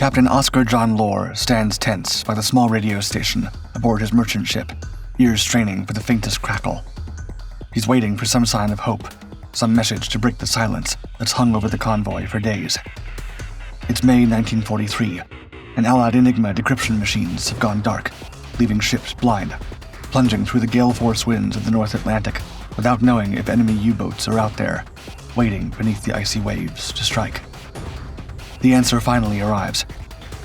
Captain Oscar John Lohr stands tense by the small radio station aboard his merchant ship, ears straining for the faintest crackle. He's waiting for some sign of hope, some message to break the silence that's hung over the convoy for days. It's May 1943, and Allied Enigma decryption machines have gone dark, leaving ships blind, plunging through the gale force winds of the North Atlantic without knowing if enemy U-boats are out there, waiting beneath the icy waves to strike. The answer finally arrives.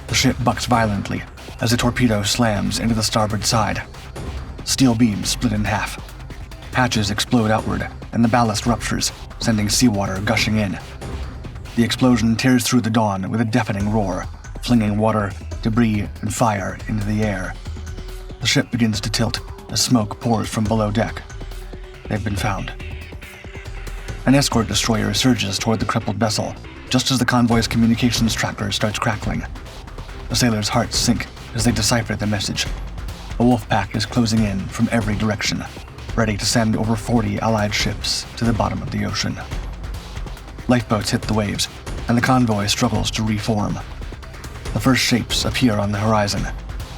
The ship bucks violently as a torpedo slams into the starboard side. Steel beams split in half. Hatches explode outward, and the ballast ruptures, sending seawater gushing in. The explosion tears through the dawn with a deafening roar, flinging water, debris, and fire into the air. The ship begins to tilt as smoke pours from below deck. They've been found. An escort destroyer surges toward the crippled vessel, just as the convoy's communications tracker starts crackling. The sailors' hearts sink as they decipher the message. A wolf pack is closing in from every direction, ready to send over 40 Allied ships to the bottom of the ocean. Lifeboats hit the waves, and the convoy struggles to reform. The first shapes appear on the horizon,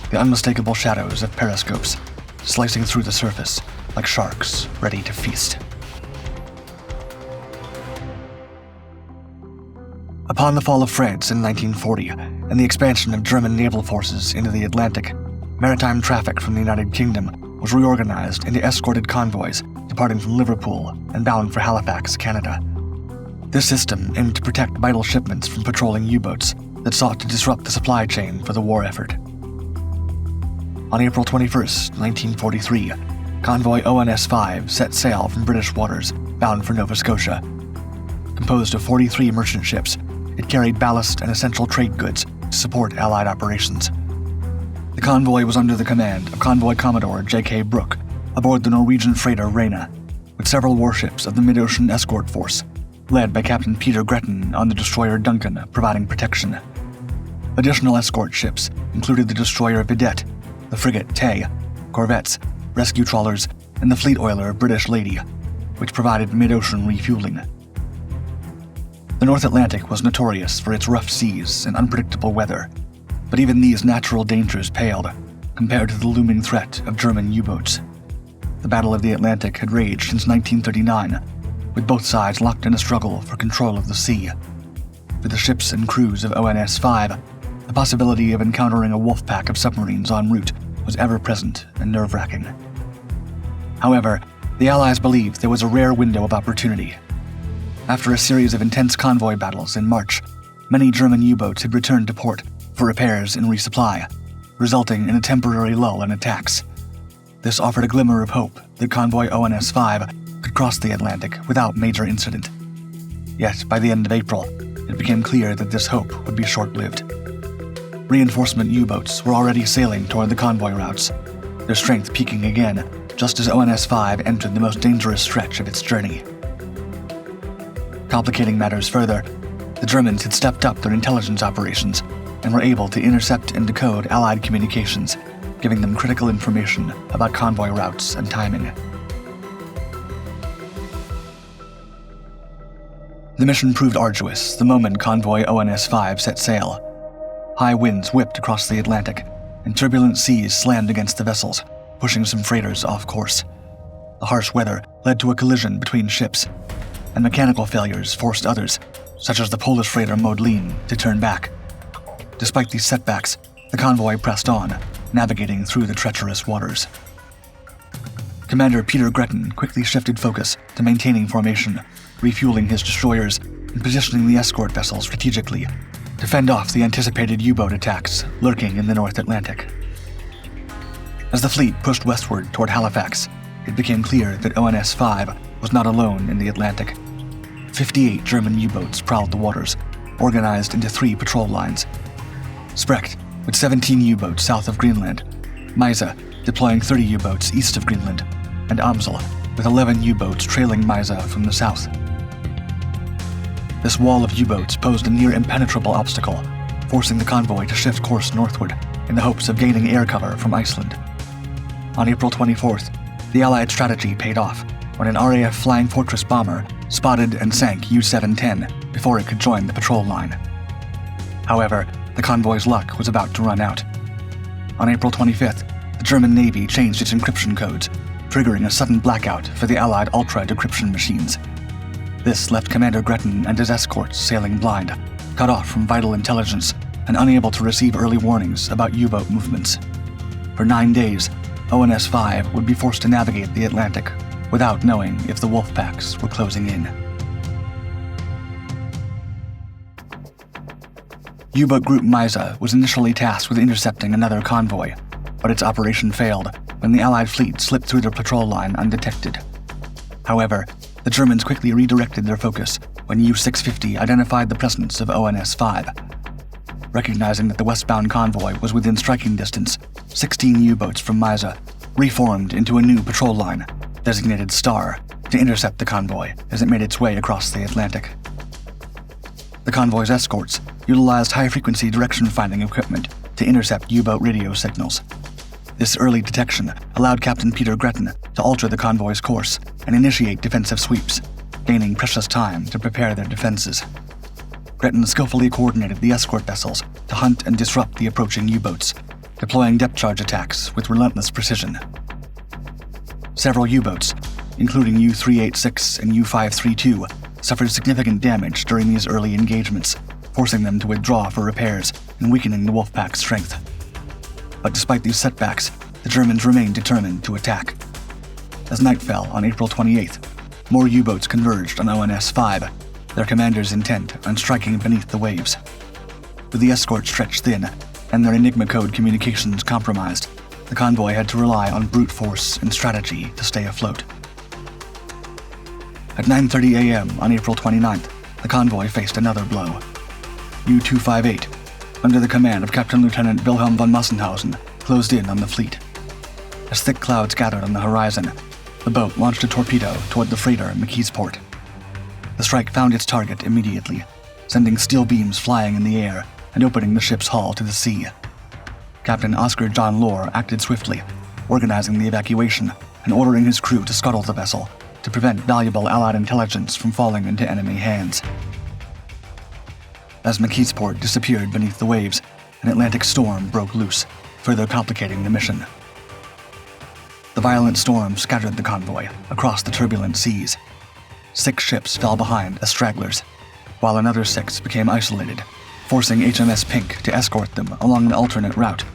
the unmistakable shadows of periscopes, slicing through the surface like sharks ready to feast. Upon the fall of France in 1940 and the expansion of German naval forces into the Atlantic, maritime traffic from the United Kingdom was reorganized into escorted convoys departing from Liverpool and bound for Halifax, Canada. This system aimed to protect vital shipments from patrolling U-boats that sought to disrupt the supply chain for the war effort. On April 21, 1943, convoy ONS-5 set sail from British waters bound for Nova Scotia. Composed of 43 merchant ships, it carried ballast and essential trade goods to support Allied operations. The convoy was under the command of Convoy Commodore J.K. Brooke aboard the Norwegian freighter Reyna, with several warships of the Mid-Ocean Escort Force, led by Captain Peter Gretton on the destroyer Duncan, providing protection. Additional escort ships included the destroyer Vidette, the frigate Tay, corvettes, rescue trawlers, and the fleet oiler British Lady, which provided mid-ocean refueling. The North Atlantic was notorious for its rough seas and unpredictable weather, but even these natural dangers paled compared to the looming threat of German U-boats. The Battle of the Atlantic had raged since 1939, with both sides locked in a struggle for control of the sea. For the ships and crews of ONS-5, the possibility of encountering a wolf pack of submarines en route was ever-present and nerve-wracking. However, the Allies believed there was a rare window of opportunity. After a series of intense convoy battles in March, many German U-boats had returned to port for repairs and resupply, resulting in a temporary lull in attacks. This offered a glimmer of hope that convoy ONS-5 could cross the Atlantic without major incident. Yet, by the end of April, it became clear that this hope would be short-lived. Reinforcement U-boats were already sailing toward the convoy routes, their strength peaking again just as ONS-5 entered the most dangerous stretch of its journey. Complicating matters further, the Germans had stepped up their intelligence operations and were able to intercept and decode Allied communications, giving them critical information about convoy routes and timing. The mission proved arduous the moment convoy ONS-5 set sail. High winds whipped across the Atlantic, and turbulent seas slammed against the vessels, pushing some freighters off course. The harsh weather led to a collision between ships, and mechanical failures forced others, such as the Polish freighter Modlin, to turn back. Despite these setbacks, the convoy pressed on, navigating through the treacherous waters. Commander Peter Gretton quickly shifted focus to maintaining formation, refueling his destroyers, and positioning the escort vessels strategically to fend off the anticipated U-boat attacks lurking in the North Atlantic. As the fleet pushed westward toward Halifax, it became clear that ONS-5 was not alone in the Atlantic. 58 German U-boats prowled the waters, organized into 3 patrol lines. Sprecht, with 17 U-boats south of Greenland, Meise, deploying 30 U-boats east of Greenland, and Amsel, with 11 U-boats trailing Meise from the south. This wall of U-boats posed a near impenetrable obstacle, forcing the convoy to shift course northward in the hopes of gaining air cover from Iceland. On April 24th, the Allied strategy paid off when an RAF Flying Fortress bomber spotted and sank U-710 before it could join the patrol line. However, the convoy's luck was about to run out. On April 25th, the German Navy changed its encryption codes, triggering a sudden blackout for the Allied ultra-decryption machines. This left Commander Gretton and his escorts sailing blind, cut off from vital intelligence and unable to receive early warnings about U-boat movements. For 9 days, ONS-5 would be forced to navigate the Atlantic without knowing if the wolf packs were closing in. U-boat Group Misa was initially tasked with intercepting another convoy, but its operation failed when the Allied fleet slipped through their patrol line undetected. However, the Germans quickly redirected their focus when U-650 identified the presence of ONS-5. Recognizing that the westbound convoy was within striking distance, 16 U-boats from Misa reformed into a new patrol line, designated Star, to intercept the convoy as it made its way across the Atlantic. The convoy's escorts utilized high-frequency direction-finding equipment to intercept U-boat radio signals. This early detection allowed Captain Peter Gretton to alter the convoy's course and initiate defensive sweeps, gaining precious time to prepare their defenses. Gretton skillfully coordinated the escort vessels to hunt and disrupt the approaching U-boats, deploying depth charge attacks with relentless precision. Several U-boats, including U-386 and U-532, suffered significant damage during these early engagements, forcing them to withdraw for repairs and weakening the Wolfpack's strength. But despite these setbacks, the Germans remained determined to attack. As night fell on April 28th, more U-boats converged on ONS-5, their commanders intent on striking beneath the waves. With the escort stretched thin and their Enigma code communications compromised, the convoy had to rely on brute force and strategy to stay afloat. At 9:30 a.m. on April 29th, the convoy faced another blow. U-258, under the command of Captain Lieutenant Wilhelm von Massenhausen, closed in on the fleet. As thick clouds gathered on the horizon, the boat launched a torpedo toward the freighter in McKeesport. The strike found its target immediately, sending steel beams flying in the air and opening the ship's hull to the sea. Captain Oscar John Lohr acted swiftly, organizing the evacuation and ordering his crew to scuttle the vessel to prevent valuable Allied intelligence from falling into enemy hands. As McKeesport disappeared beneath the waves, an Atlantic storm broke loose, further complicating the mission. The violent storm scattered the convoy across the turbulent seas. 6 ships fell behind as stragglers, while another 6 became isolated, forcing HMS Pink to escort them along an alternate route,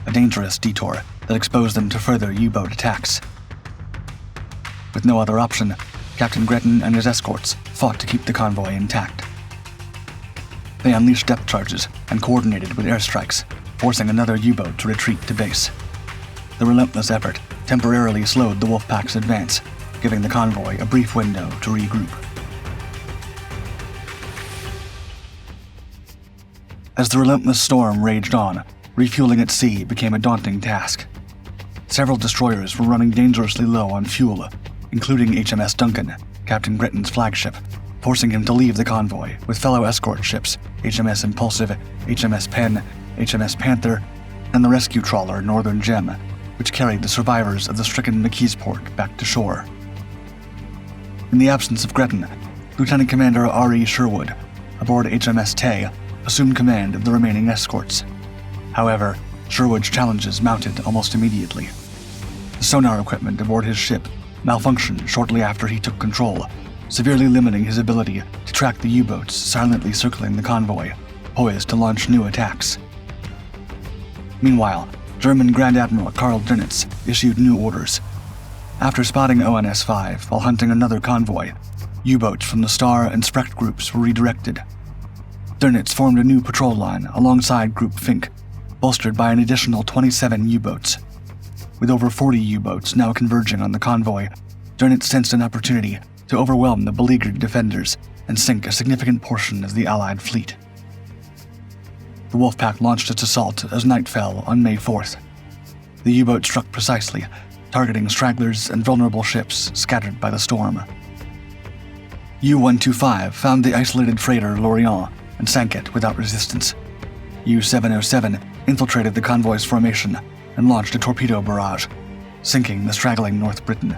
a dangerous detour that exposed them to further U-boat attacks. With no other option, Captain Gretton and his escorts fought to keep the convoy intact. They unleashed depth charges and coordinated with airstrikes, forcing another U-boat to retreat to base. The relentless effort temporarily slowed the Wolfpack's advance, giving the convoy a brief window to regroup. As the relentless storm raged on, refueling at sea became a daunting task. Several destroyers were running dangerously low on fuel, including HMS Duncan, Captain Gretton's flagship, forcing him to leave the convoy with fellow escort ships HMS Impulsive, HMS Penn, HMS Panther, and the rescue trawler Northern Gem, which carried the survivors of the stricken McKeesport back to shore. In the absence of Gretton, Lieutenant Commander R.E. Sherwood, aboard HMS Tay, assumed command of the remaining escorts. However, Sherwood's challenges mounted almost immediately. The sonar equipment aboard his ship malfunctioned shortly after he took control, severely limiting his ability to track the U-boats silently circling the convoy, poised to launch new attacks. Meanwhile, German Grand Admiral Karl Dönitz issued new orders. After spotting ONS-5 while hunting another convoy, U-boats from the Star and Sprecht groups were redirected. Dönitz formed a new patrol line alongside Group Fink, bolstered by an additional 27 U-boats. With over 40 U-boats now converging on the convoy, Dönitz sensed an opportunity to overwhelm the beleaguered defenders and sink a significant portion of the Allied fleet. The Wolfpack launched its assault as night fell on May 4th. The U-boat struck precisely, targeting stragglers and vulnerable ships scattered by the storm. U-125 found the isolated freighter Lorient and sank it without resistance. U-707 infiltrated the convoy's formation and launched a torpedo barrage, sinking the straggling North Britain.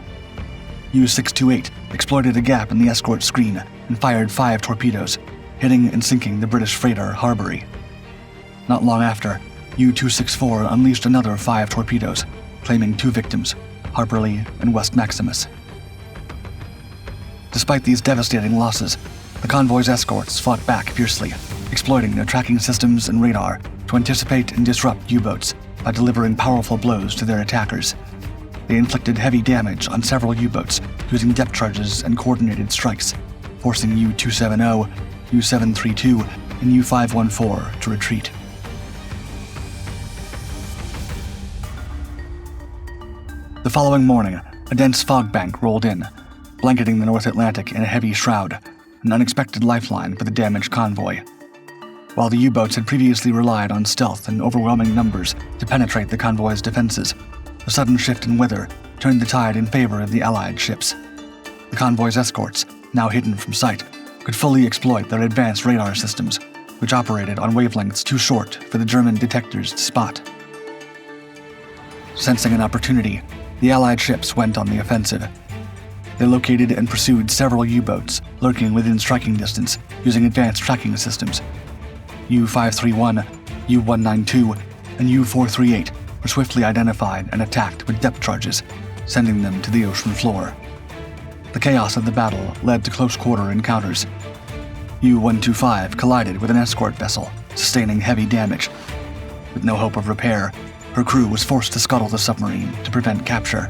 U-628 exploited a gap in the escort screen and fired 5 torpedoes, hitting and sinking the British freighter Harbury. Not long after, U-264 unleashed another 5 torpedoes, claiming 2 victims, Harper Lee and West Maximus. Despite these devastating losses, the convoy's escorts fought back fiercely, exploiting their tracking systems and radar to anticipate and disrupt U-boats by delivering powerful blows to their attackers. They inflicted heavy damage on several U-boats using depth charges and coordinated strikes, forcing U-270, U-732, and U-514 to retreat. The following morning, a dense fog bank rolled in, blanketing the North Atlantic in a heavy shroud, an unexpected lifeline for the damaged convoy. While the U-boats had previously relied on stealth and overwhelming numbers to penetrate the convoy's defenses, a sudden shift in weather turned the tide in favor of the Allied ships. The convoy's escorts, now hidden from sight, could fully exploit their advanced radar systems, which operated on wavelengths too short for the German detectors to spot. Sensing an opportunity, the Allied ships went on the offensive. They located and pursued several U-boats lurking within striking distance using advanced tracking systems. U-531, U-192, and U-438 were swiftly identified and attacked with depth charges, sending them to the ocean floor. The chaos of the battle led to close-quarter encounters. U-125 collided with an escort vessel, sustaining heavy damage. With no hope of repair, her crew was forced to scuttle the submarine to prevent capture.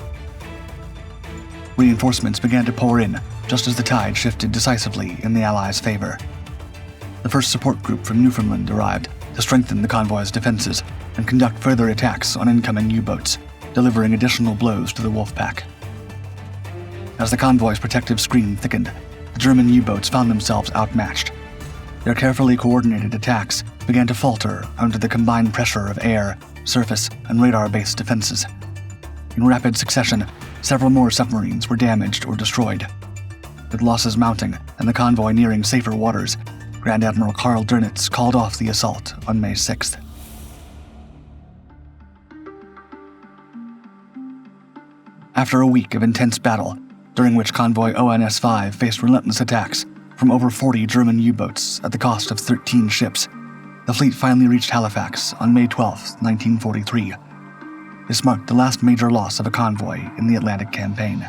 Reinforcements began to pour in just as the tide shifted decisively in the Allies' favor. The first support group from Newfoundland arrived to strengthen the convoy's defenses and conduct further attacks on incoming U-boats, delivering additional blows to the Wolfpack. As the convoy's protective screen thickened, the German U-boats found themselves outmatched. Their carefully coordinated attacks began to falter under the combined pressure of air, surface, and radar-based defenses. In rapid succession, several more submarines were damaged or destroyed. With losses mounting and the convoy nearing safer waters, Grand Admiral Karl Dönitz called off the assault on May 6th. After a week of intense battle, during which convoy ONS-5 faced relentless attacks from over 40 German U-boats at the cost of 13 ships, the fleet finally reached Halifax on May 12, 1943. This marked the last major loss of a convoy in the Atlantic campaign.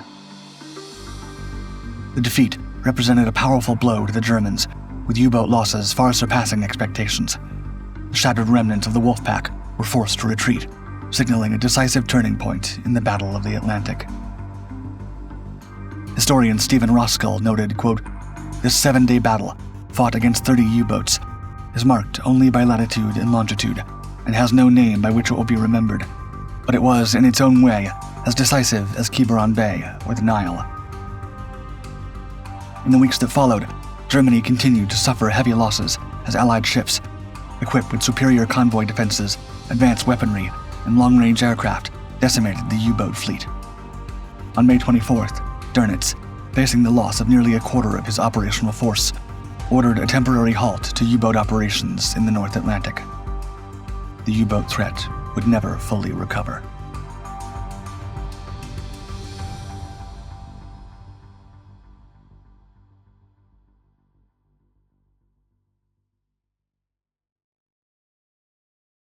The defeat represented a powerful blow to the Germans, with U-boat losses far surpassing expectations. The shattered remnants of the Wolfpack were forced to retreat, signaling a decisive turning point in the Battle of the Atlantic. Historian Stephen Roskill noted, quote, "This 7-day battle, fought against 30 U-boats, is marked only by latitude and longitude, and has no name by which it will be remembered, but it was, in its own way, as decisive as Quiberon Bay or the Nile." In the weeks that followed, Germany continued to suffer heavy losses as Allied ships, equipped with superior convoy defenses, advanced weaponry, and long-range aircraft, decimated the U-boat fleet. On May 24th, Dönitz, facing the loss of nearly a quarter of his operational force, ordered a temporary halt to U-boat operations in the North Atlantic. The U-boat threat would never fully recover.